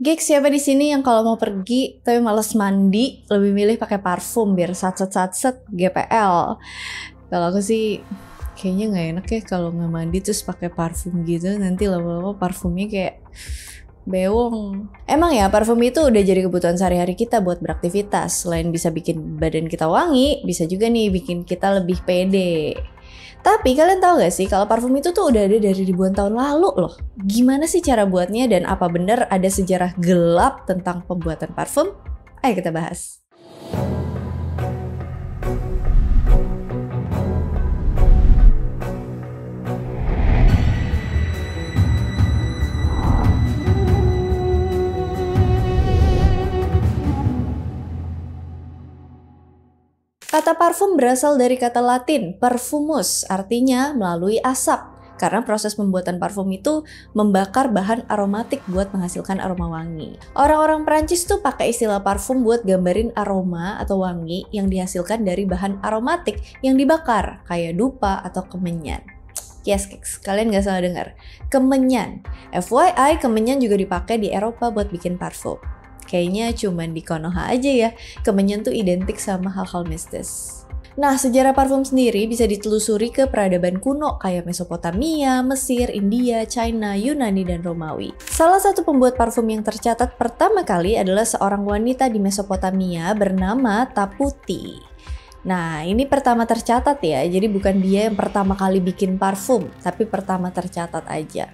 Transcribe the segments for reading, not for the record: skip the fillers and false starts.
Gigs, siapa di sini yang kalau mau pergi tapi males mandi, lebih milih pakai parfum biar satset GPL. Kalau aku sih kayaknya nggak enak ya kalau nggak mandi terus pakai parfum gitu, nanti lama-lama parfumnya kayak bewong. Emang ya parfum itu udah jadi kebutuhan sehari-hari kita buat beraktivitas. Selain bisa bikin badan kita wangi, bisa juga nih bikin kita lebih pede. Tapi kalian tahu gak sih kalau parfum itu tuh udah ada dari ribuan tahun lalu loh. Gimana sih cara buatnya dan apa bener ada sejarah gelap tentang pembuatan parfum? Ayo kita bahas. Kata parfum berasal dari kata Latin perfumus, artinya melalui asap. Karena proses pembuatan parfum itu membakar bahan aromatik buat menghasilkan aroma wangi. Orang-orang Perancis tuh pakai istilah parfum buat gambarin aroma atau wangi yang dihasilkan dari bahan aromatik yang dibakar, kayak dupa atau kemenyan. Yes, kalian gak salah dengar. Kemenyan. FYI, kemenyan juga dipakai di Eropa buat bikin parfum. Kayaknya cuman di Konoha aja ya, kemenyan tuh identik sama hal-hal mistis. Nah, sejarah parfum sendiri bisa ditelusuri ke peradaban kuno kayak Mesopotamia, Mesir, India, China, Yunani, dan Romawi. Salah satu pembuat parfum yang tercatat pertama kali adalah seorang wanita di Mesopotamia bernama Taputi. Nah, ini pertama tercatat ya, jadi bukan dia yang pertama kali bikin parfum, tapi pertama tercatat aja.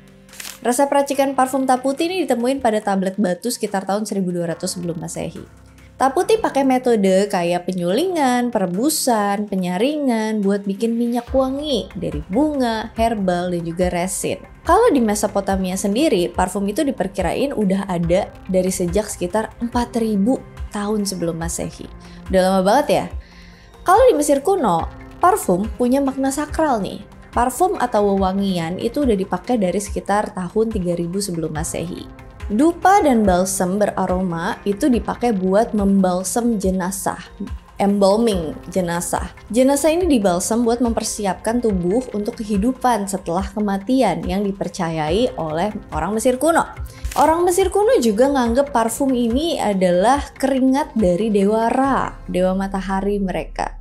Resep racikan parfum Taputi ini ditemuin pada tablet batu sekitar tahun 1200 sebelum Masehi. Taputi pakai metode kayak penyulingan, perebusan, penyaringan buat bikin minyak wangi dari bunga, herbal, dan juga resin. Kalau di Mesopotamia sendiri, parfum itu diperkirain udah ada dari sejak sekitar 4000 tahun sebelum Masehi. Udah lama banget ya? Kalau di Mesir kuno, parfum punya makna sakral nih. Parfum atau wewangian itu udah dipakai dari sekitar tahun 3000 sebelum Masehi. Dupa dan balsam beraroma itu dipakai buat membalsam jenazah, embalming jenazah. Jenazah ini dibalsam buat mempersiapkan tubuh untuk kehidupan setelah kematian yang dipercayai oleh orang Mesir kuno. Orang Mesir kuno juga nganggep parfum ini adalah keringat dari dewa Ra, dewa matahari mereka.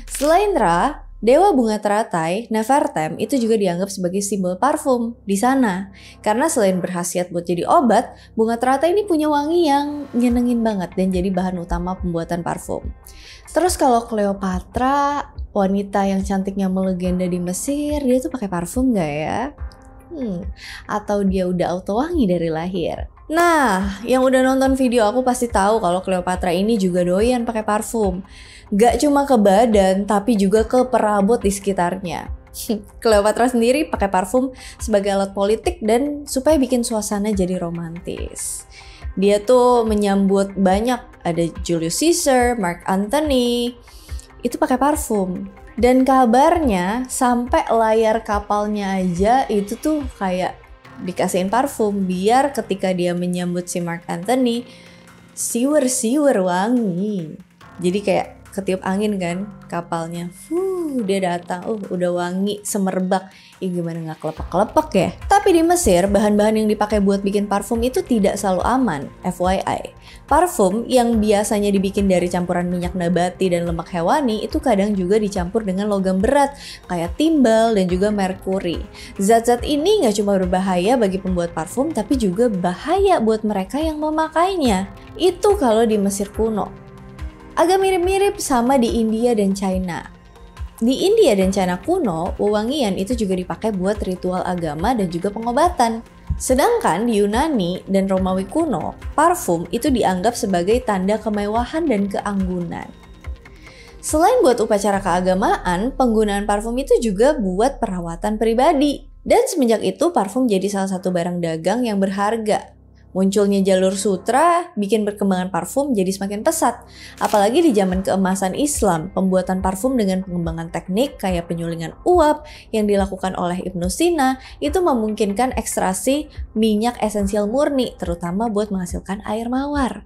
Selain Ra, dewa bunga teratai, Nefertem, itu juga dianggap sebagai simbol parfum di sana. Karena selain berkhasiat buat jadi obat, bunga teratai ini punya wangi yang nyenengin banget dan jadi bahan utama pembuatan parfum. Terus kalau Cleopatra, wanita yang cantiknya melegenda di Mesir, dia tuh pakai parfum gak ya? Atau dia udah auto wangi dari lahir? Nah, yang udah nonton video aku pasti tahu kalau Cleopatra ini juga doyan pakai parfum. Gak cuma ke badan, tapi juga ke perabot di sekitarnya. Cleopatra sendiri pakai parfum sebagai alat politik dan supaya bikin suasana jadi romantis. Dia tuh menyambut banyak, ada Julius Caesar, Mark Antony, itu pakai parfum. Dan kabarnya sampai layar kapalnya aja itu tuh kayak dikasihin parfum biar ketika dia menyambut si Mark Antony, siwer wangi. Jadi kayak ketiup angin kan kapalnya, dia datang, udah wangi semerbak. Gimana gak kelepek-kelepek ya? Tapi di Mesir, bahan-bahan yang dipakai buat bikin parfum itu tidak selalu aman, FYI. Parfum yang biasanya dibikin dari campuran minyak nabati dan lemak hewani itu kadang juga dicampur dengan logam berat kayak timbal dan juga merkuri. Zat-zat ini gak cuma berbahaya bagi pembuat parfum, tapi juga bahaya buat mereka yang memakainya. Itu kalau di Mesir kuno. Agak mirip-mirip sama di India dan China. Di India dan China kuno, wewangian itu juga dipakai buat ritual agama dan juga pengobatan. Sedangkan di Yunani dan Romawi kuno, parfum itu dianggap sebagai tanda kemewahan dan keanggunan. Selain buat upacara keagamaan, penggunaan parfum itu juga buat perawatan pribadi. Dan semenjak itu, parfum jadi salah satu barang dagang yang berharga. Munculnya jalur sutra bikin perkembangan parfum jadi semakin pesat. Apalagi di zaman keemasan Islam, pembuatan parfum dengan pengembangan teknik kayak penyulingan uap yang dilakukan oleh Ibnu Sina itu memungkinkan ekstraksi minyak esensial murni, terutama buat menghasilkan air mawar.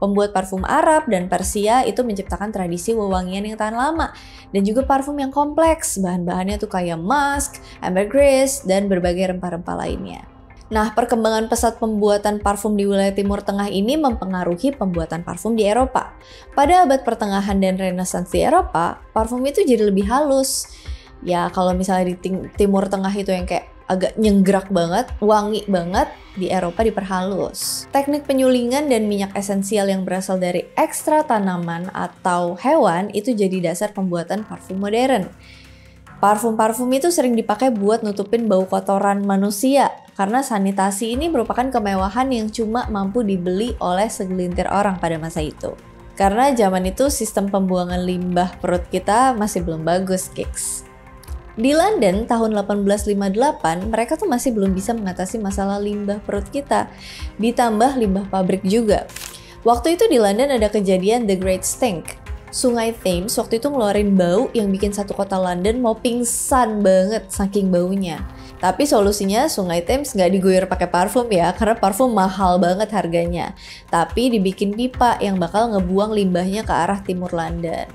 Pembuat parfum Arab dan Persia itu menciptakan tradisi wewangian yang tahan lama dan juga parfum yang kompleks. Bahan-bahannya tuh kayak musk, ambergris, dan berbagai rempah-rempah lainnya. Nah, perkembangan pesat pembuatan parfum di wilayah Timur Tengah ini mempengaruhi pembuatan parfum di Eropa. Pada abad pertengahan dan Renaissance di Eropa, parfum itu jadi lebih halus. Ya, kalau misalnya di Timur Tengah itu yang kayak agak nyenggerak banget, wangi banget, di Eropa diperhalus. Teknik penyulingan dan minyak esensial yang berasal dari ekstra tanaman atau hewan itu jadi dasar pembuatan parfum modern. Parfum-parfum itu sering dipakai buat nutupin bau kotoran manusia, karena sanitasi ini merupakan kemewahan yang cuma mampu dibeli oleh segelintir orang pada masa itu. Karena zaman itu sistem pembuangan limbah perut kita masih belum bagus, gigs. Di London tahun 1858, mereka tuh masih belum bisa mengatasi masalah limbah perut kita, ditambah limbah pabrik juga. Waktu itu di London ada kejadian The Great Stink. Sungai Thames waktu itu ngeluarin bau yang bikin satu kota London mau pingsan banget saking baunya. Tapi solusinya Sungai Thames nggak diguyur pakai parfum ya, karena parfum mahal banget harganya. Tapi dibikin pipa yang bakal ngebuang limbahnya ke arah timur London.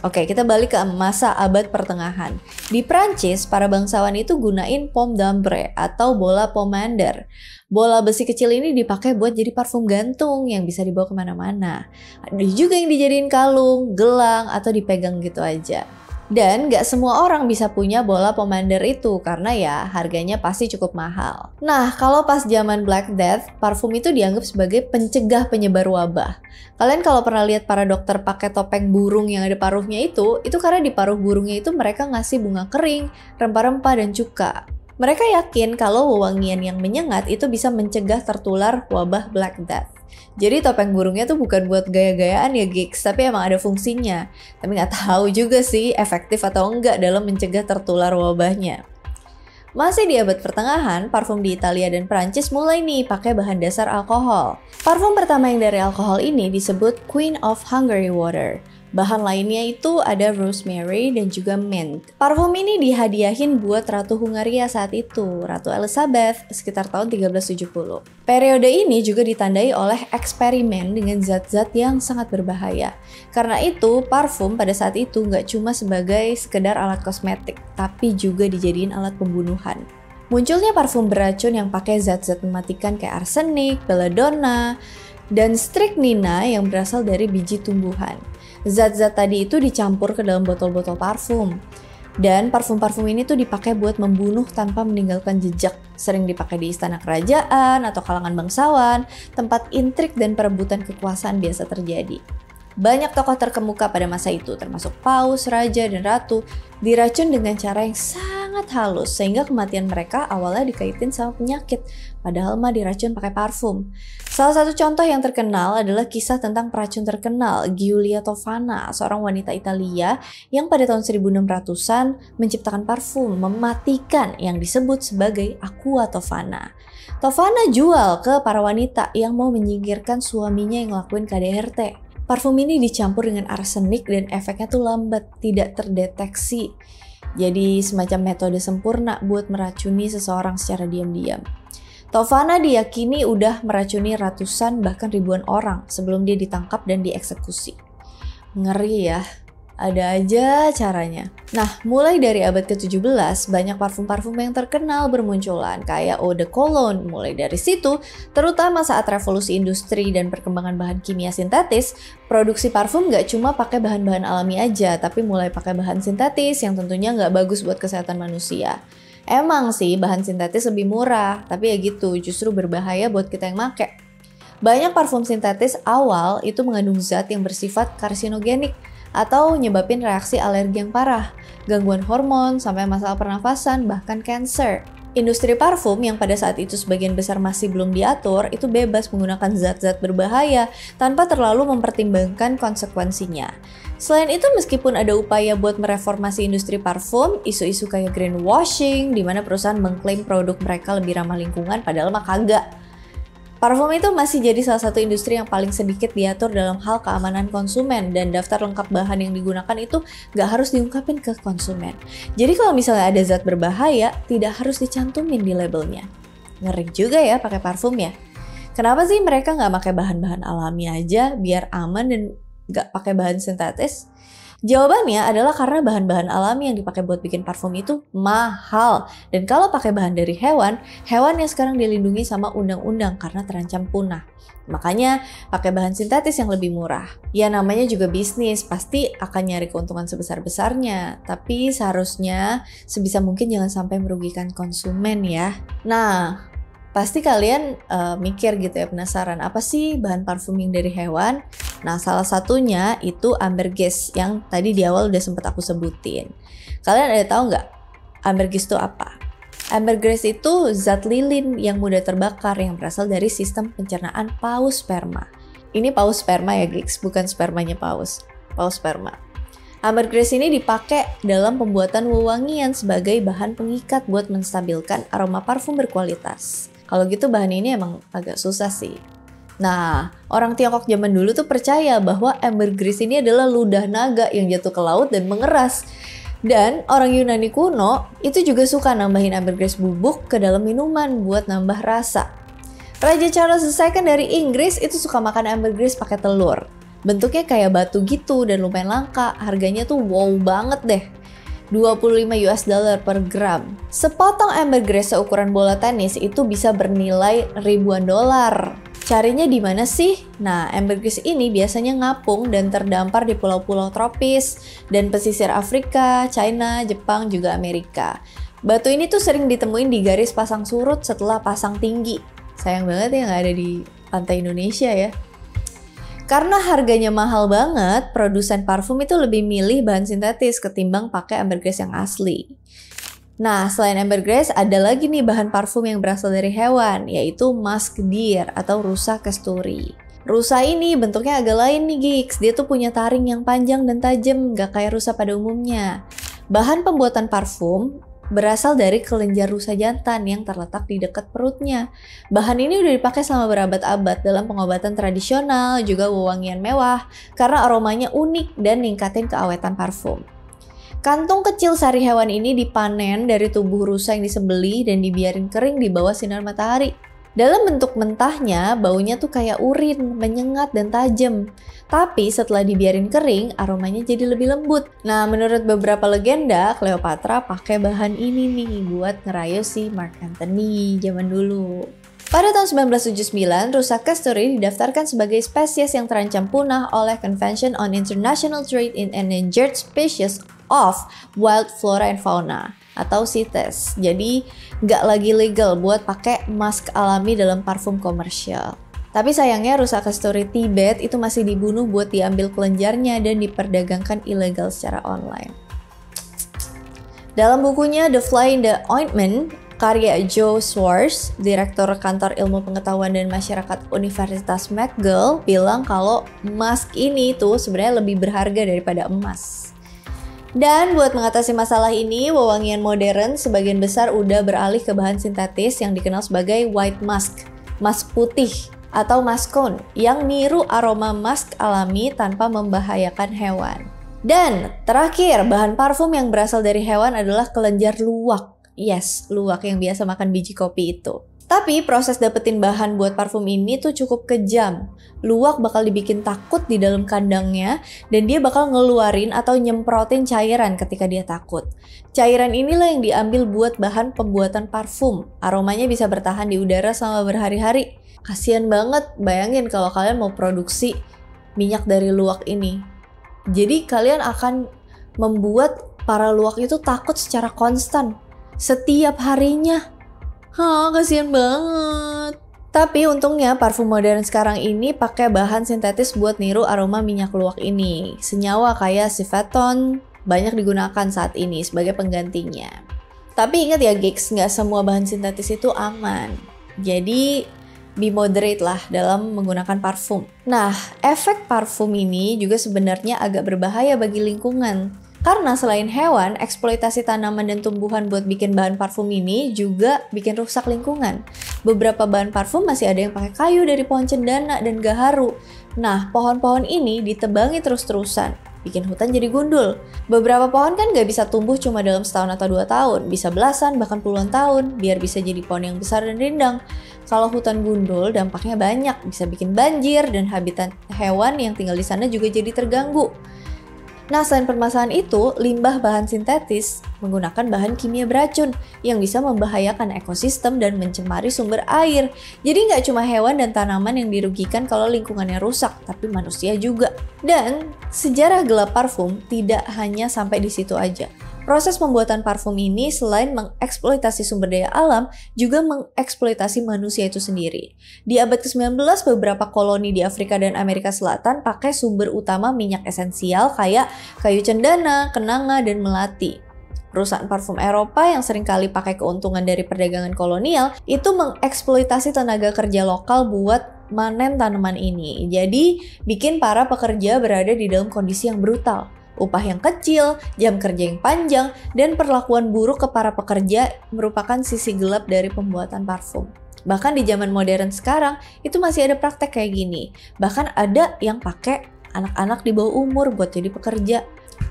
Oke, kita balik ke masa abad pertengahan. Di Prancis, para bangsawan itu gunain pomme d'ambre atau bola pomander. Bola besi kecil ini dipakai buat jadi parfum gantung yang bisa dibawa kemana-mana. Ada juga yang dijadiin kalung, gelang, atau dipegang gitu aja. Dan gak semua orang bisa punya bola pomander itu karena ya harganya pasti cukup mahal. Nah, kalau pas zaman Black Death, parfum itu dianggap sebagai pencegah penyebar wabah. Kalian kalau pernah lihat para dokter pakai topeng burung yang ada paruhnya itu karena di paruh burungnya itu mereka ngasih bunga kering, rempah-rempah, dan cuka. Mereka yakin kalau wewangian yang menyengat itu bisa mencegah tertular wabah Black Death. Jadi topeng burungnya tuh bukan buat gaya-gayaan ya gigs, tapi emang ada fungsinya. Tapi nggak tahu juga sih efektif atau enggak dalam mencegah tertular wabahnya. Masih di abad pertengahan, parfum di Italia dan Prancis mulai nih pakai bahan dasar alkohol. Parfum pertama yang dari alkohol ini disebut Queen of Hungary Water. Bahan lainnya itu ada rosemary dan juga mint. Parfum ini dihadiahin buat Ratu Hungaria saat itu, Ratu Elizabeth, sekitar tahun 1370. Periode ini juga ditandai oleh eksperimen dengan zat-zat yang sangat berbahaya. Karena itu, parfum pada saat itu nggak cuma sebagai sekedar alat kosmetik, tapi juga dijadiin alat pembunuhan. Munculnya parfum beracun yang pakai zat-zat mematikan kayak arsenik, belladonna, dan strychnina yang berasal dari biji tumbuhan. Zat-zat tadi itu dicampur ke dalam botol-botol parfum. Dan parfum-parfum ini tuh dipakai buat membunuh tanpa meninggalkan jejak. Sering dipakai di istana kerajaan atau kalangan bangsawan, tempat intrik dan perebutan kekuasaan biasa terjadi. Banyak tokoh terkemuka pada masa itu, termasuk paus, raja, dan ratu, diracun dengan cara yang sangat halus, sehingga kematian mereka awalnya dikaitin sama penyakit, padahal mah diracun pakai parfum. Salah satu contoh yang terkenal adalah kisah tentang peracun terkenal, Giulia Tofana, seorang wanita Italia yang pada tahun 1600-an menciptakan parfum mematikan yang disebut sebagai Aqua Tofana. Tofana jual ke para wanita yang mau menyingkirkan suaminya yang ngelakuin KDRT. Parfum ini dicampur dengan arsenik dan efeknya tuh lambat, tidak terdeteksi. Jadi semacam metode sempurna buat meracuni seseorang secara diam-diam. Tofana diyakini udah meracuni ratusan bahkan ribuan orang sebelum dia ditangkap dan dieksekusi. Ngeri ya, ada aja caranya. Nah, mulai dari abad ke-17, banyak parfum-parfum yang terkenal bermunculan, kayak Eau de Cologne. Mulai dari situ, terutama saat revolusi industri dan perkembangan bahan kimia sintetis, produksi parfum nggak cuma pakai bahan-bahan alami aja, tapi mulai pakai bahan sintetis yang tentunya nggak bagus buat kesehatan manusia. Emang sih, bahan sintetis lebih murah, tapi ya gitu, justru berbahaya buat kita yang make. Banyak parfum sintetis awal itu mengandung zat yang bersifat karsinogenik, atau nyebabin reaksi alergi yang parah, gangguan hormon, sampai masalah pernafasan, bahkan kanker. Industri parfum yang pada saat itu sebagian besar masih belum diatur, itu bebas menggunakan zat-zat berbahaya tanpa terlalu mempertimbangkan konsekuensinya. Selain itu, meskipun ada upaya buat mereformasi industri parfum, isu-isu kayak greenwashing, di mana perusahaan mengklaim produk mereka lebih ramah lingkungan, padahal mah kagak. Parfum itu masih jadi salah satu industri yang paling sedikit diatur dalam hal keamanan konsumen, dan daftar lengkap bahan yang digunakan itu nggak harus diungkapin ke konsumen. Jadi kalau misalnya ada zat berbahaya, tidak harus dicantumin di labelnya. Ngeri juga ya pakai parfum ya. Kenapa sih mereka nggak pakai bahan-bahan alami aja biar aman dan nggak pakai bahan sintetis? Jawabannya adalah karena bahan-bahan alami yang dipakai buat bikin parfum itu mahal. Dan kalau pakai bahan dari hewan, hewan yang sekarang dilindungi sama undang-undang karena terancam punah. Makanya pakai bahan sintetis yang lebih murah. Ya namanya juga bisnis, pasti akan nyari keuntungan sebesar-besarnya. Tapi seharusnya sebisa mungkin jangan sampai merugikan konsumen ya. Nah, pasti kalian mikir gitu ya, penasaran apa sih bahan parfuming dari hewan? Nah, salah satunya itu ambergris yang tadi di awal udah sempat aku sebutin. Kalian ada tahu nggak ambergris itu apa? Ambergris itu zat lilin yang mudah terbakar yang berasal dari sistem pencernaan paus sperma. Ini paus sperma ya gigs, bukan spermanya paus. Paus sperma. Ambergris ini dipakai dalam pembuatan wewangian sebagai bahan pengikat buat menstabilkan aroma parfum berkualitas. Kalau gitu bahan ini emang agak susah sih. Nah, orang Tiongkok zaman dulu tuh percaya bahwa ambergris ini adalah ludah naga yang jatuh ke laut dan mengeras. Dan orang Yunani kuno itu juga suka nambahin ambergris bubuk ke dalam minuman buat nambah rasa. Raja Charles II dari Inggris itu suka makan ambergris pakai telur. Bentuknya kayak batu gitu dan lumayan langka, harganya tuh wow banget deh. $25 per gram. Sepotong ambergris seukuran bola tenis itu bisa bernilai ribuan dolar. Carinya di mana sih? Nah, ambergris ini biasanya ngapung dan terdampar di pulau-pulau tropis dan pesisir Afrika, China, Jepang, juga Amerika. Batu ini tuh sering ditemuin di garis pasang surut setelah pasang tinggi. Sayang banget ya nggak ada di pantai Indonesia ya. Karena harganya mahal banget, produsen parfum itu lebih milih bahan sintetis ketimbang pakai ambergris yang asli. Nah, selain ambergris, ada lagi nih bahan parfum yang berasal dari hewan, yaitu musk deer atau rusa kasturi. Rusa ini bentuknya agak lain nih gigs, dia tuh punya taring yang panjang dan tajam, gak kayak rusa pada umumnya. Bahan pembuatan parfum berasal dari kelenjar rusa jantan yang terletak di dekat perutnya. Bahan ini udah dipakai selama berabad-abad dalam pengobatan tradisional, juga wewangian mewah, karena aromanya unik dan ningkatin keawetan parfum. Kantung kecil sari hewan ini dipanen dari tubuh rusa yang disembelih dan dibiarin kering di bawah sinar matahari. Dalam bentuk mentahnya, baunya tuh kayak urin, menyengat dan tajam. Tapi setelah dibiarin kering, aromanya jadi lebih lembut. Nah, menurut beberapa legenda, Cleopatra pakai bahan ini nih buat ngerayu si Mark Antony zaman dulu. Pada tahun 1979, rusa kasturi didaftarkan sebagai spesies yang terancam punah oleh Convention on International Trade in Endangered Species of Wild Flora and Fauna atau CITES. Jadi nggak lagi legal buat pakai musk alami dalam parfum komersial. Tapi sayangnya rusa kasturi Tibet itu masih dibunuh buat diambil kelenjarnya dan diperdagangkan ilegal secara online. Dalam bukunya The Fly in the Ointment, karya Joe Swartz, Direktur Kantor Ilmu Pengetahuan dan Masyarakat Universitas McGill, bilang kalau musk ini tuh sebenarnya lebih berharga daripada emas. Dan buat mengatasi masalah ini, wewangian modern sebagian besar udah beralih ke bahan sintetis yang dikenal sebagai white musk, musk putih atau muskone yang niru aroma musk alami tanpa membahayakan hewan. Dan terakhir, bahan parfum yang berasal dari hewan adalah kelenjar luwak. Yes, luwak yang biasa makan biji kopi itu. Tapi proses dapetin bahan buat parfum ini tuh cukup kejam. Luwak bakal dibikin takut di dalam kandangnya dan dia bakal ngeluarin atau nyemprotin cairan ketika dia takut. Cairan inilah yang diambil buat bahan pembuatan parfum. Aromanya bisa bertahan di udara selama berhari-hari. Kasian banget, bayangin kalau kalian mau produksi minyak dari luwak ini. Jadi kalian akan membuat para luwak itu takut secara konstan setiap harinya. Kasian banget. Tapi untungnya parfum modern sekarang ini pakai bahan sintetis buat niru aroma minyak luwak ini. Senyawa kayak Civetone banyak digunakan saat ini sebagai penggantinya. Tapi ingat ya gigs, nggak semua bahan sintetis itu aman. Jadi be moderate lah dalam menggunakan parfum. Nah, efek parfum ini juga sebenarnya agak berbahaya bagi lingkungan. Karena selain hewan, eksploitasi tanaman dan tumbuhan buat bikin bahan parfum ini juga bikin rusak lingkungan. Beberapa bahan parfum masih ada yang pakai kayu dari pohon cendana dan gaharu. Nah, pohon-pohon ini ditebangi terus-terusan, bikin hutan jadi gundul. Beberapa pohon kan gak bisa tumbuh cuma dalam setahun atau 2 tahun, bisa belasan bahkan puluhan tahun, biar bisa jadi pohon yang besar dan rindang. Kalau hutan gundul, dampaknya banyak, bisa bikin banjir dan habitat hewan yang tinggal di sana juga jadi terganggu. Nah, selain permasalahan itu, limbah bahan sintetis menggunakan bahan kimia beracun yang bisa membahayakan ekosistem dan mencemari sumber air. Jadi nggak cuma hewan dan tanaman yang dirugikan kalau lingkungannya rusak, tapi manusia juga. Dan sejarah gelap parfum tidak hanya sampai di situ aja. Proses pembuatan parfum ini selain mengeksploitasi sumber daya alam, juga mengeksploitasi manusia itu sendiri. Di abad ke-19, beberapa koloni di Afrika dan Amerika Selatan pakai sumber utama minyak esensial kayak kayu cendana, kenanga, dan melati. Perusahaan parfum Eropa yang seringkali pakai keuntungan dari perdagangan kolonial itu mengeksploitasi tenaga kerja lokal buat manen tanaman ini. Jadi, bikin para pekerja berada di dalam kondisi yang brutal. Upah yang kecil, jam kerja yang panjang, dan perlakuan buruk ke para pekerja merupakan sisi gelap dari pembuatan parfum. Bahkan di zaman modern sekarang, itu masih ada praktek kayak gini. Bahkan ada yang pakai anak-anak di bawah umur buat jadi pekerja.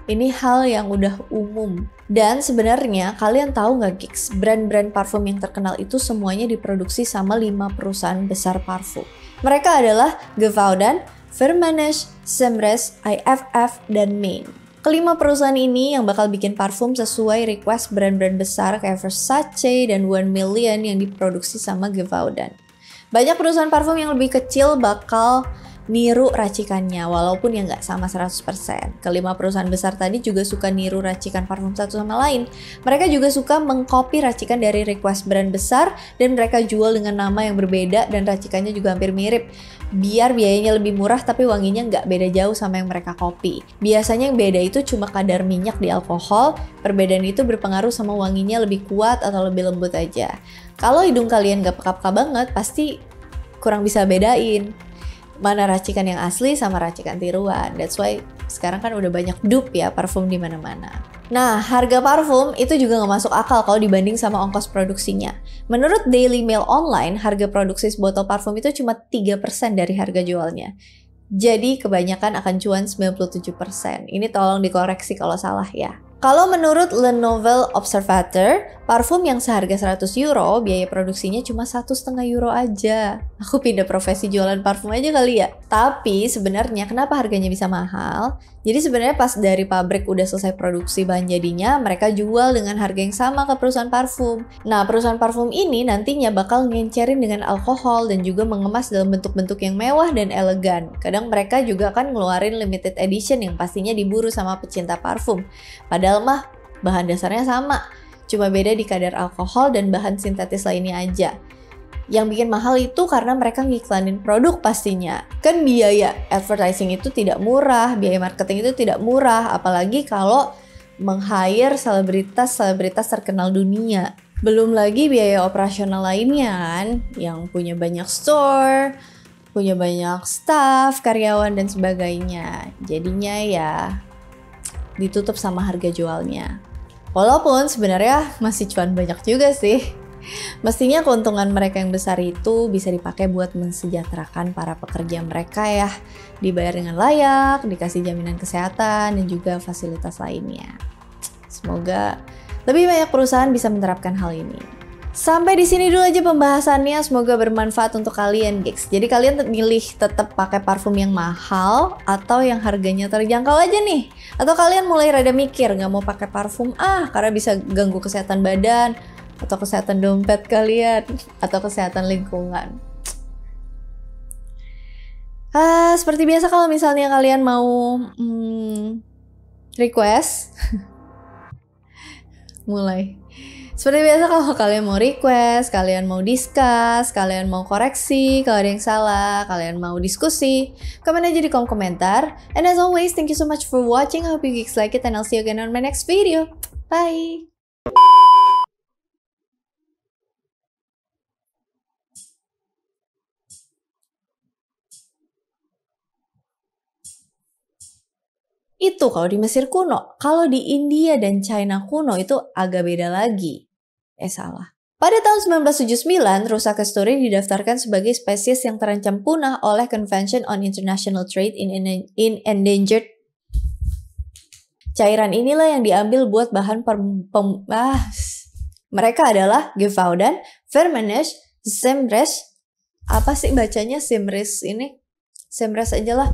Ini hal yang udah umum. Dan sebenarnya kalian tahu nggak gigs, brand-brand parfum yang terkenal itu semuanya diproduksi sama 5 perusahaan besar parfum. Mereka adalah Givaudan, Firmenich, Semres, IFF, dan Maine. Kelima perusahaan ini yang bakal bikin parfum sesuai request brand-brand besar kayak Versace dan 1 Million yang diproduksi sama Givaudan. Banyak perusahaan parfum yang lebih kecil bakal niru racikannya, walaupun ya nggak sama 100%. Kelima perusahaan besar tadi juga suka niru racikan parfum satu sama lain. Mereka juga suka mengcopy racikan dari request brand besar dan mereka jual dengan nama yang berbeda dan racikannya juga hampir mirip. Biar biayanya lebih murah tapi wanginya nggak beda jauh sama yang mereka copy. Biasanya yang beda itu cuma kadar minyak di alkohol, perbedaan itu berpengaruh sama wanginya lebih kuat atau lebih lembut aja. Kalau hidung kalian nggak peka-peka banget, pasti kurang bisa bedain mana racikan yang asli sama racikan tiruan. That's why sekarang kan udah banyak dupe ya parfum di mana-mana. Nah, harga parfum itu juga nggak masuk akal kalau dibanding sama ongkos produksinya. Menurut Daily Mail Online, harga produksi botol parfum itu cuma 3% dari harga jualnya. Jadi kebanyakan akan cuan 97%. Ini tolong dikoreksi kalau salah ya. Kalau menurut Le Nouvel Observateur, parfum yang seharga 100 euro, biaya produksinya cuma 1,5 euro aja. Aku pindah profesi jualan parfum aja kali ya. Tapi sebenarnya kenapa harganya bisa mahal? Jadi sebenarnya pas dari pabrik udah selesai produksi bahan jadinya, mereka jual dengan harga yang sama ke perusahaan parfum. Nah, perusahaan parfum ini nantinya bakal ngencerin dengan alkohol dan juga mengemas dalam bentuk-bentuk yang mewah dan elegan. Kadang mereka juga kan ngeluarin limited edition yang pastinya diburu sama pecinta parfum. Padahal mah bahan dasarnya sama, cuma beda di kadar alkohol dan bahan sintetis lainnya aja. Yang bikin mahal itu karena mereka ngiklanin produk pastinya. Kan biaya advertising itu tidak murah, biaya marketing itu tidak murah, apalagi kalau meng-hire selebritas terkenal dunia. Belum lagi biaya operasional lainnya kan, yang punya banyak store, punya banyak staff, karyawan, dan sebagainya. Jadinya ya ditutup sama harga jualnya. Walaupun sebenarnya masih cuan banyak juga sih. Mestinya keuntungan mereka yang besar itu bisa dipakai buat mensejahterakan para pekerja mereka ya. Dibayar dengan layak, dikasih jaminan kesehatan, dan juga fasilitas lainnya. Semoga lebih banyak perusahaan bisa menerapkan hal ini. Sampai di sini dulu aja pembahasannya, semoga bermanfaat untuk kalian, gigs. Jadi kalian milih tetap pakai parfum yang mahal atau yang harganya terjangkau aja nih? Atau kalian mulai rada mikir nggak mau pakai parfum karena bisa ganggu kesehatan badan, atau kesehatan dompet kalian, atau kesehatan lingkungan. Seperti biasa kalau misalnya kalian mau request, mulai. Seperti biasa kalau kalian mau request, kalian mau discuss, kalian mau koreksi, kalau ada yang salah, kalian mau diskusi, komen aja di kolom komentar. And as always, thank you so much for watching. I hope you geeks like it and I'll see you again on my next video. Bye! Itu kalau di Mesir kuno. Kalau di India dan China kuno itu agak beda lagi. Salah. Pada tahun 1979, Rusa casturi didaftarkan sebagai spesies yang terancam punah oleh Convention on International Trade in Endangered. Cairan inilah yang diambil buat bahan mereka adalah Givaudan, Firmenich, Semres. Apa sih bacanya Semres ini? Semres aja lah.